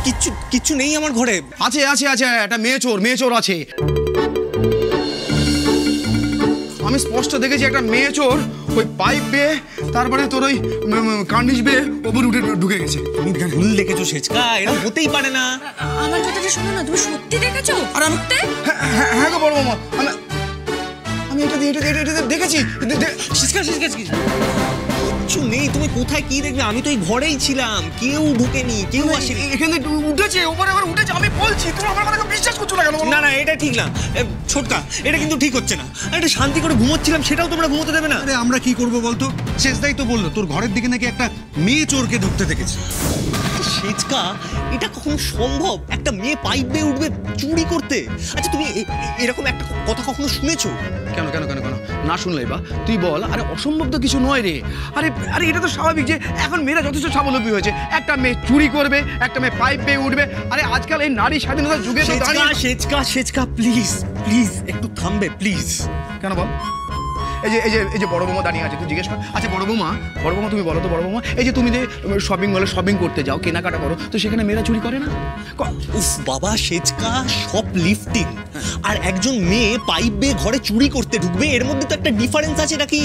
কিচ্ছু কিচ্ছু নেই আমার ঘরে। আছে আছে আছে, একটা মেয়ে চোর আছে। আমি স্পষ্ট দেখেছি একটা মেয়ে চোর ওই পাইপ বেয়ে, তারপরে তোর ওই কার্নিশ বেয়ে ওপরে উঠে ঢুকে গেছে। তুমি ভুল দেখেছো সেচকা, এটা হতেই পারে না। আমার কথাটা শোনো না, তুমি সত্যি দেখেছো? আর আমি হ্যাঁ গো বড় মামা, আমি এটা দেখেছি। সেচকা কিচ্ছু নেই, তুমি কোথায় কি দেখবে? আমি তো এই ঘরেই ছিলাম, কেউ ঢুকেনি, কেউ আসেনি। এখানে উঠেছে, ওপরে আবার উঠেছে। আমি বলছি তুমি আমার কথা বিশ্বাস করছো না কেন? না না, এটা ঠিক না ছোটকা, এটা কিন্তু ঠিক হচ্ছে না। এটা শান্তি করে ঘুমোচ্ছিলাম, সেটাও তোমরা ঘুমোতে দেবে না। আরে আমরা কি করবো বলতো? শেষদাই তো বললো তোর ঘরের দিকে নাকি একটা মেয়ে চোরকে ঢুকতে দেখেছে। সেচকা, এটা কখনো সম্ভব? একটা মেয়ে পাইপ বেয়ে উঠবে চুরি করতে? আচ্ছা তুমি এরকম একটা কথা কখনো শুনেছো? কেন না শুনলেই বা তুই বল। আরে অসম্ভব তো কিছু নয় রে। আরে এটা তো স্বাভাবিক যে এখন মেয়েরা যথেষ্ট স্বাবলম্বী হয়েছে। একটা মেয়ে চুরি করবে, একটা মেয়ে পাইপ বেয়ে উঠবে। আরে আজকাল এই নারী স্বাধীনতার যুগে সেচকা প্লিজ একটু থামবে প্লিজ। কেন বল? এই যে বড় বৌমা দাঁড়িয়ে আছে, তুই জিজ্ঞেস কর। আচ্ছা বড় বৌমা তুমি বলো তো বড় বৌমা, এই যে তুমি যে শপিং মলে শপিং করতে যাও, কেনাকাটা করো, তো সেখানে মেয়েরা চুরি করে না? উফ বাবা সেচকা, শপ লিফটিং আর একজন মেয়ে পাইপ বেয়ে ঘরে চুরি করতে ঢুকবে, এর মধ্যে তো একটা ডিফারেন্স আছে নাকি?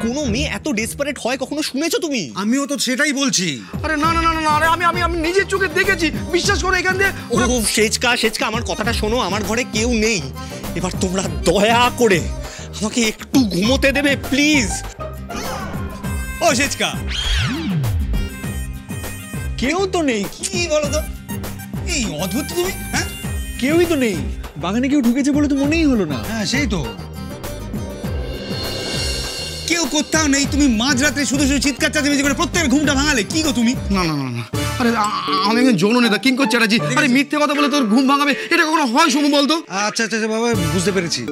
কোনো মেয়ে এত ডেসপারেট হয় কখনো শুনেছো তুমি? আমিও তো সেটাই বলছি। আরে না আরে আমি নিজের চোখে দেখেছি, বিশ্বাস করো। এখান দিয়ে সেচকা আমার কথাটা শোনো, আমার ঘরে কেউ নেই। এবার তোমরা দয়া করে আমাকে একটু ঘুমোতে দেবে প্লিজ। ও সেচকা, কেউ তো নেই। কি বলো তো, এই অদ্ভুত তুমি। হ্যাঁ কেউই তো নেই, বাগানে কেউ ঢুকেছে বলে তো মনেই হলো না। হ্যাঁ সেই তো, কেউ কোথাও নেই, তুমি মাঝরাতে শুধু চিৎকার চাচামেচি করে প্রত্যেকের ঘুমটা ভাঙালে। কি গো তুমি? না আরে আমি একজন যৌন নেতা কিঙ্কর চ্যাটার্জি। আরে মিথ্যে কথা বলে তোর ঘুম ভাঙাবে, এটা কখনো হয় শুনু বলতো? আচ্ছা বাবা, বুঝতে পেরেছি।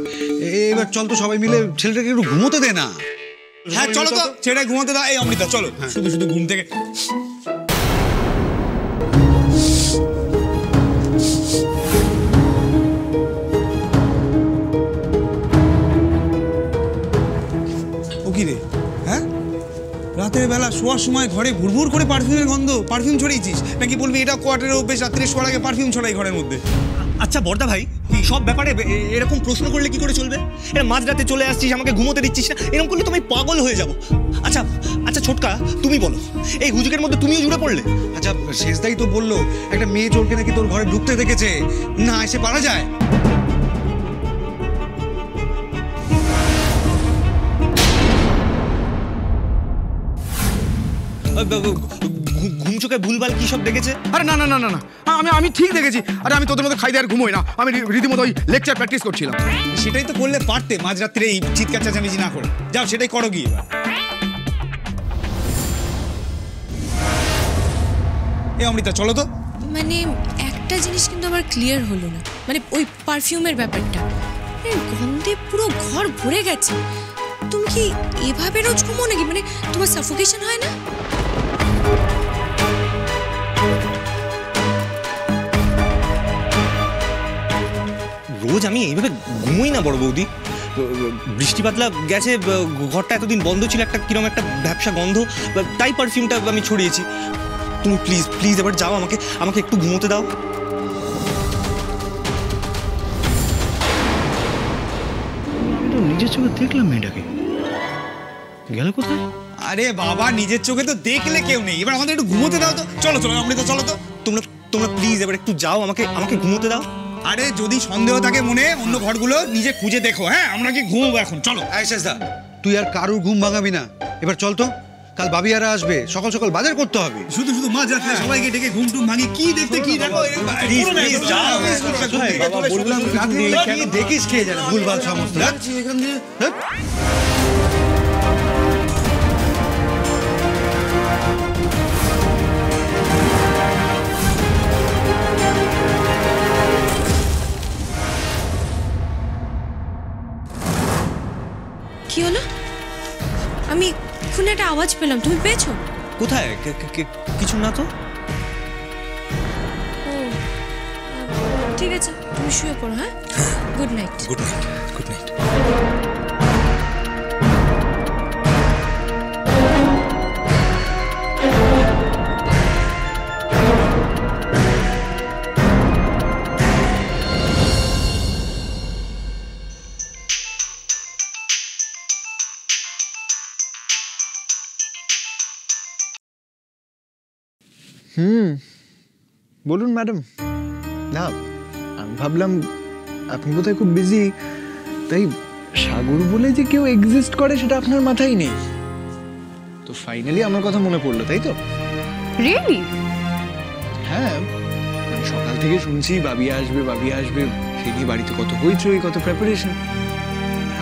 এবার চল তো সবাই মিলে ছেলেটাকে একটু ঘুমোতে দে না। হ্যাঁ চলো তো, ছেড়ে ঘুমাতে দাও। এই অমৃতা চলো, শুধু ঘুম থেকে। ও কি রে, হ্যাঁ রাতের বেলা শোয়ার সময় ঘরে ভুরভুর করে পারফিউমের গন্ধ, পারফিউম ছড়িয়েছিস নাকি? বলবি এটা কোয়ার্টারের অভ্যেস, রাত্রে শোয়ার আগে পারফিউম ছড়াই ঘরের মধ্যে। আচ্ছা বর্দা ভাই, সব ব্যাপারে এরকম প্রশ্ন করলে কি করে চলবে? এটা মাঝরাতে চলে আসছিস, আমাকে ঘুমোতে দিচ্ছিস না, এরকম করলে তো আমি পাগল হয়ে যাবো। আচ্ছা ছোটকা, তুমি বলো, এই হুজুকের মধ্যে তুমিও জুড়ে পড়লে? আচ্ছা শেষদাই তো বললো একটা মেয়ে চোরকে নাকি তোর ঘরে ঢুকতে দেখেছে, না এসে পারা যায়? ঘুম চোখে ভুলভাল কি সব দেখেছে? আরে না আমি ঠিক দেখেছি। আরে আমি তোদের মতো খাই দিয়ে আর ঘুমোই না, আমি রীতিমতো ওই লেকচার প্র্যাকটিস করছিলাম। সেটাই তো করলে পারতে, মাঝরাত্রে এই চিৎকার চাচামেচি না করে। যাও সেটাই করো গিয়ে। এই অমৃতা চলো তো। মানে একটা জিনিস কিন্তু আমার ক্লিয়ার হলো না, মানে ওই পারফিউমের ব্যাপারটা। গন্ধে পুরো ঘর ভরে গেছে। তুমি কি এভাবে রোজ ঘুমো নাকি? মানে তোমার সাফোকেশন হয় না? রোজ আমি এইভাবে ঘুমোই না বড় বৌদি। বৃষ্টি বাদলা গেছে, ঘরটা এতদিন বন্ধ ছিল, একটা কিরম একটা ভ্যাপসা গন্ধ, তাই পারফিউমটা আমি ছড়িয়েছি। তুমি প্লিজ এবার যাও, আমাকে একটু ঘুমোতে দাও। নিজের চোখে দেখলাম মেয়েটাকে, গেল কোথায়? আরে বাবা, নিজের চোখে তো দেখলে কেউ নেই, এবার আমাদের একটু ঘুমোতে দাও তো। চলো অমৃতা চলো তো। তোমরা প্লিজ এবার একটু যাও, আমাকে ঘুমোতে দাও। আরে যদি সন্দেহ থাকে মনে, অন্য ঘরগুলো নিজে খুঁজে দেখো। হ্যাঁ আমরা কি ঘুমোবো এখন? চলো। শেষদা, তুই আর কারুর ঘুম ভাঙাবি না, এবার চল তো। কাল ভাবিয়ারা আসবে, সকাল সকাল বাজার করতে হবে। শুধু মাঝরাতে সবাইকে ডেকে ঘুম টুম ভাঙি, কি দেখতে কি দেখো। বললাম দেখিস খেয়ে যাবে ভুলভাল সমস্ত। এখান দিয়ে কি হলো? আমি এক্ষুনি একটা আওয়াজ পেলাম, তুমি পেয়েছো? কোথায়? কিছু না তো। ও ঠিক আছে, তুমি শুয়ে পড়ো। হ্যাঁ, গুড নাইট। Good night. বলুন ম্যাডাম। না, আমি ভাবলাম আপনি বোধহয় খুব বিজি, তাই সাগর বলে যে কেউ এক্সিস্ট করে সেটা আপনার মাথায় নেই। তো ফাইনালি আমার কথা মনে পড়লো, তাই তো? রিয়েলি? হ্যাঁ, মানে সকাল থেকে শুনছি বাবিয়া আসবে, সেই নিয়ে বাড়িতে কত হইচই, কত প্রিপারেশন।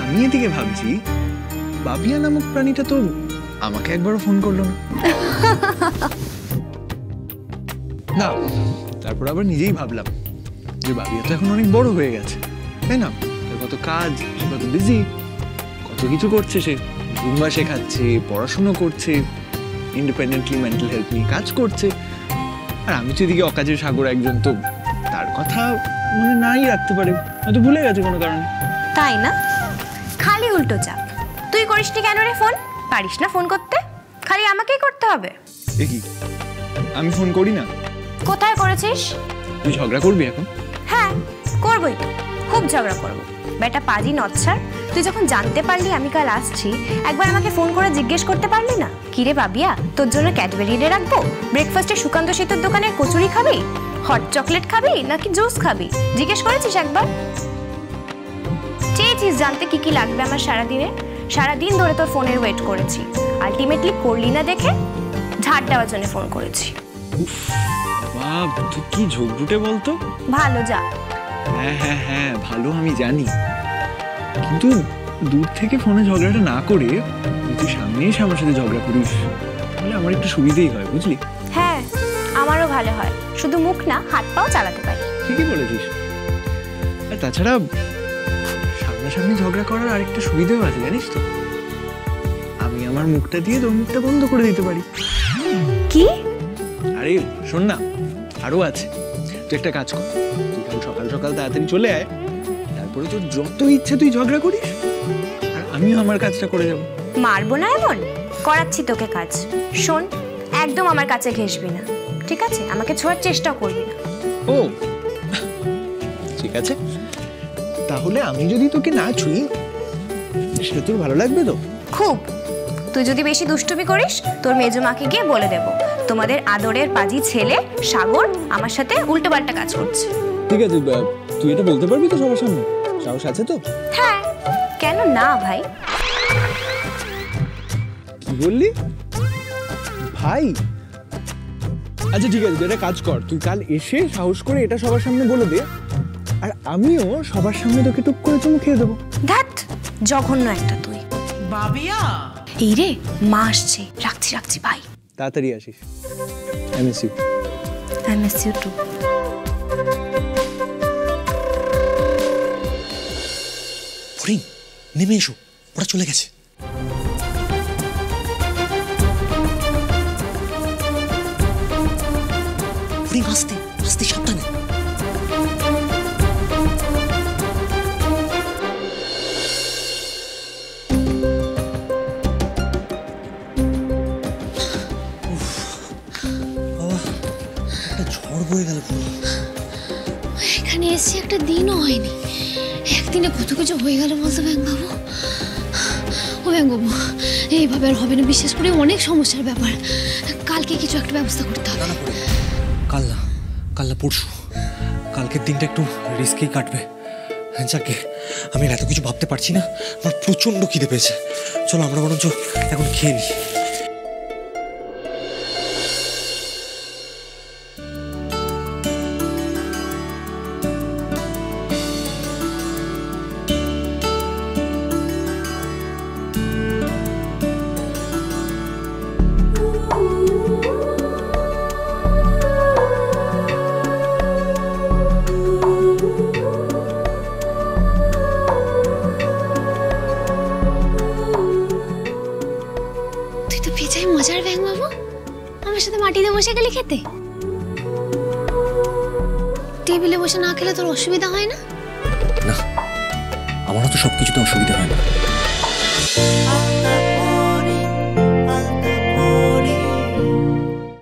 আমি এদিকে ভাবছি বাবিয়া নামক প্রাণীটা তো আমাকে একবারও ফোন করলো না। না, তারপর আবার নিজেই ভাবলাম যে বাবিয়া তো এখন অনেক বড় হয়ে গেছে, তাই না? তার কত কাজ, সে কত বিজি, কত কিছু করছে, সে জুম্বা শেখাচ্ছে, পড়াশুনো করছে, ইন্ডিপেন্ডেন্টলি মেন্টাল হেলথ নিয়ে কাজ করছে। আর আমি তো এদিকে অকাজের সাগর একজন, তো তার কথা মনে নাই রাখতে পারে, হয়তো ভুলে গেছে কোনো কারণে। তাই না? খালি উল্টো চাপ। তুই করিসনি কেন রে ফোন? পারিস না ফোন করতে? খালি আমাকেই করতে হবে? এ কি, আমি ফোন করি না? কোথায় করেছিস? তুই ঝগড়া করবি এখন? হ্যাঁ, করবই তো, খুব ঝগড়া করবো। বেটা পাজি নচ্ছার, তুই যখন জানতে পারলি আমি কাল আসছি, একবার আমাকে ফোন করে জিজ্ঞেস করতে পারলি না? কিরে বাবিয়া, তোর জন্য ক্যাডবেরি এনে রাখবো? ব্রেকফাস্টে সুকান্ত সেতুর দোকানের কচুরি খাবি, হট চকলেট খাবি নাকি জুস খাবি? জিজ্ঞেস করেছিস একবার? চেয়েছিস জানতে কি কি লাগবে আমার সারাদিনে? সারাদিন ধরে তোর ফোনের ওয়েট করেছি, আলটিমেটলি করলি না দেখে ঝাড় দেওয়ার জন্য ফোন করেছি। বাপ, তুই কি ঝগড়ুটে বলতো? ভালো যা। হ্যাঁ, ভালো আমি জানি, কিন্তু দূর থেকে ফোনে ঝগড়াটা না করে তুই সামনে এসে আমার সাথে ঝগড়া করিস, তাহলে আমার একটু সুবিধেই হয়, বুঝলি? হ্যাঁ, আমারও ভালো হয়, শুধু মুখ না হাত পাও চালাতে পারি। ঠিকই বলেছিস। আর তাছাড়া সামনাসামনি ঝগড়া করার আরেকটা সুবিধাও আছে, জানিস তো? আমি আমার মুখটা দিয়ে তোর মুখটা বন্ধ করে দিতে পারি। কি? আরে শোন না, আরো আছে। তুই একটা কাজ কর, তুই কাল সকাল সকাল তাড়াতাড়ি চলে আয়, তারপরে তোর যত ইচ্ছে তুই ঝগড়া করিস, আর আমিও আমার কাজটা করে যাব। মারবো না এমন, করাচ্ছি তোকে কাজ। শোন, একদম আমার কাছে ঘেসবি না, ঠিক আছে? আমাকে ছোঁয়ার চেষ্টাও করবি না। ও ঠিক আছে, তাহলে আমি যদি তোকে না ছুঁই সেটা তোর ভালো লাগবে তো? খুব। তুই যদি বেশি দুষ্টুমি করিস, তোর মেজো মাকে গিয়ে বলে দেবো তোমাদের আদরের পাজি ছেলে সাগর আমার সাথে উল্টোপাল্টা কাজ করছে। ঠিক আছে, তুই এটা বলতে পারবি তো সবার সামনে? সাহস আছে তো? হ্যাঁ, কেন না ভাই? কি বললি ভাই? আচ্ছা ঠিক আছে, এটা কাজ কর, তুই কাল এসে সাহস করে এটা সবার সামনে বলে দে, আর আমিও সবার সামনে তোকে টুক করে চুমু খেয়ে দেবো। ধ্যাৎ, জঘন্য একটা তুই। বাবিয়া, এই রে, মা আসছে, রাখছি ভাই। তাড়াতাড়ি আসিস। I miss you. I miss you too. ফরিং, নেমে এসো, ওরা চলে গেছে। ফরিং, আস্তে আস্তে, সাবধানে। ঝড় বয়ে গেল পুরো। এখানে এসে একটা দিনও হয়নি, একদিনে কত কিছু হয়ে গেল বলতো ব্যাংকবাবু। ও ব্যাংকবাবু, এইভাবে আর হবে না, বিশেষ করে অনেক সমস্যার ব্যাপার। কালকে কিছু একটা ব্যবস্থা করতে হবে। কাল না পরশু, কালকের দিনটা একটু রিস্কেই কাটবে। যাকে আমি এত কিছু ভাবতে পারছি না, আমার প্রচন্ড খিদে পেয়েছে। চলো আমরা বরঞ্চ এখন খেয়ে নিই। মজার ব্যাংকবাবু, আমার সাথে মাটিতে বসে গেলে খেতে। টেবিলে বসে না খেলে তোর অসুবিধা হয় না? না, আমারও তো সবকিছুতে অসুবিধা হয় না।